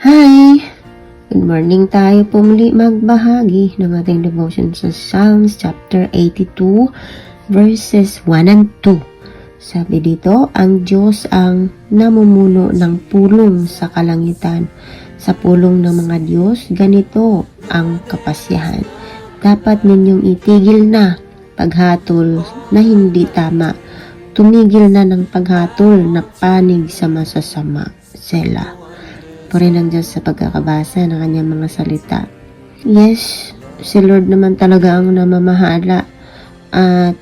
Hi! Good morning, tayo po muli magbahagi ng ating devotion sa Psalms chapter 82 verses 1 and 2. Sabi dito, ang Diyos ang namumuno ng pulong sa kalangitan. Sa pulong ng mga Diyos, ganito ang kapasyahan. Dapat ninyong itigil na paghatol na hindi tama. Tumigil na ng paghatol na panig sa masasama. Selah. Purihin ang Diyos sa pagkakabasa ng kanyang mga salita. Yes, si Lord naman talaga ang namamahala at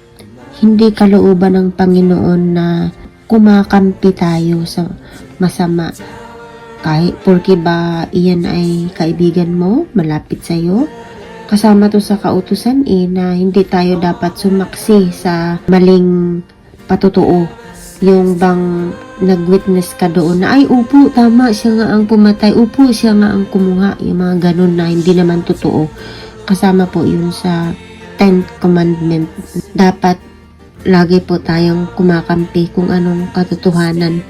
hindi kalooban ng Panginoon na kumakampi tayo sa masama. Kahit porke ba iyan ay kaibigan mo, malapit sa iyo, kasama to sa kautusan na hindi tayo dapat sumaksi sa maling patutuo. Yung bang nag-witness ka doon na ay upo, tama, siya nga ang pumatay, upo, siya nga ang kumuha, yung mga ganun na hindi naman totoo. Kasama po yun sa 10th commandment. Dapat lagi po tayong kumakampi kung anong katotohanan,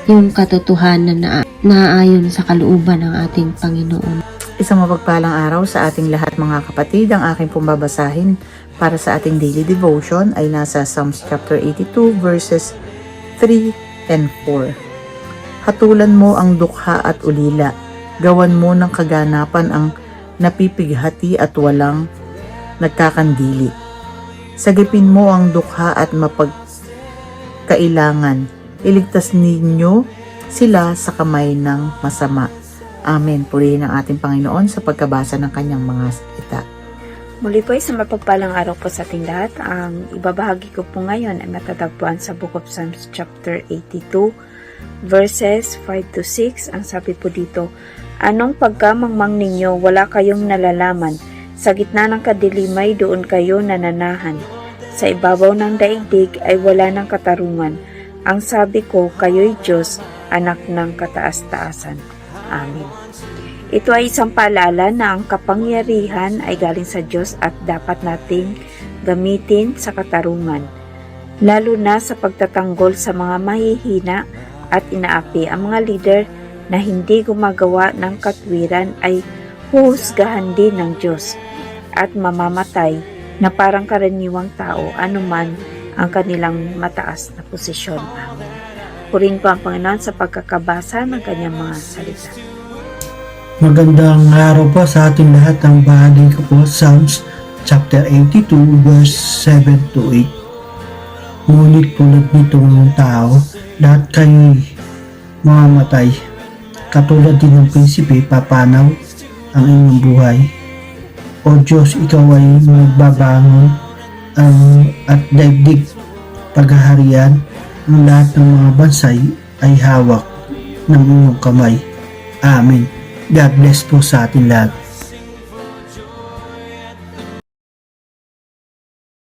yung katotohanan na naayon sa kalooban ng ating Panginoon. Isang mapagpalang araw sa ating lahat mga kapatid. Ang aking pumbabasahin para sa ating daily devotion ay nasa Psalms chapter 82 verses 3 and 4. Hatulan mo ang dukha at ulila. Gawan mo ng kaganapan ang napipighati at walang nagkakandili. Sagipin mo ang dukha at mapagkailangan. Iligtas ninyo sila sa kamay ng masama. Amen. Purihin ang ating Panginoon sa pagkabasa ng kanyang mga salita. Muli po isang mapagpalang araw po sa ating lahat. Ang ibabahagi ko po ngayon ay matatagpuan sa Book of Psalms chapter 82 verses 5 to 6. Ang sabi po dito, anong pagkamangmang ninyo wala kayong nalalaman, sa gitna ng kadilimay doon kayo nananahan, sa ibabaw ng daigdig ay wala ng katarungan. Ang sabi ko, kayo'y Diyos, anak ng kataas-taasan. Amen. Ito ay isang paalala na ang kapangyarihan ay galing sa Diyos at dapat nating gamitin sa katarungan, lalo na sa pagtatanggol sa mga mahihina at inaapi. Ang mga leader na hindi gumagawa ng katwiran ay huhusgahan din ng Diyos at mamamatay na parang karaniwang tao anuman ang kanilang mataas na posisyon. Amen. Purihin po ang Panginoon sa pagkakabasa ng kanyang mga salita. Magandang araw po sa ating lahat. Ang bahagi ko po Psalms chapter 82 verse 7 to 8. Ngunit tulad nitong tao, lahat kayo'y mamamatay. Katulad din ng prinsipe, papanaw ang inyong buhay. O Diyos, ikaw ay magbabangon at daigdig paghaharian. Ang lahat ng mga bansay ay hawak ng iyong kamay. Amen. God bless po sa ating lahat.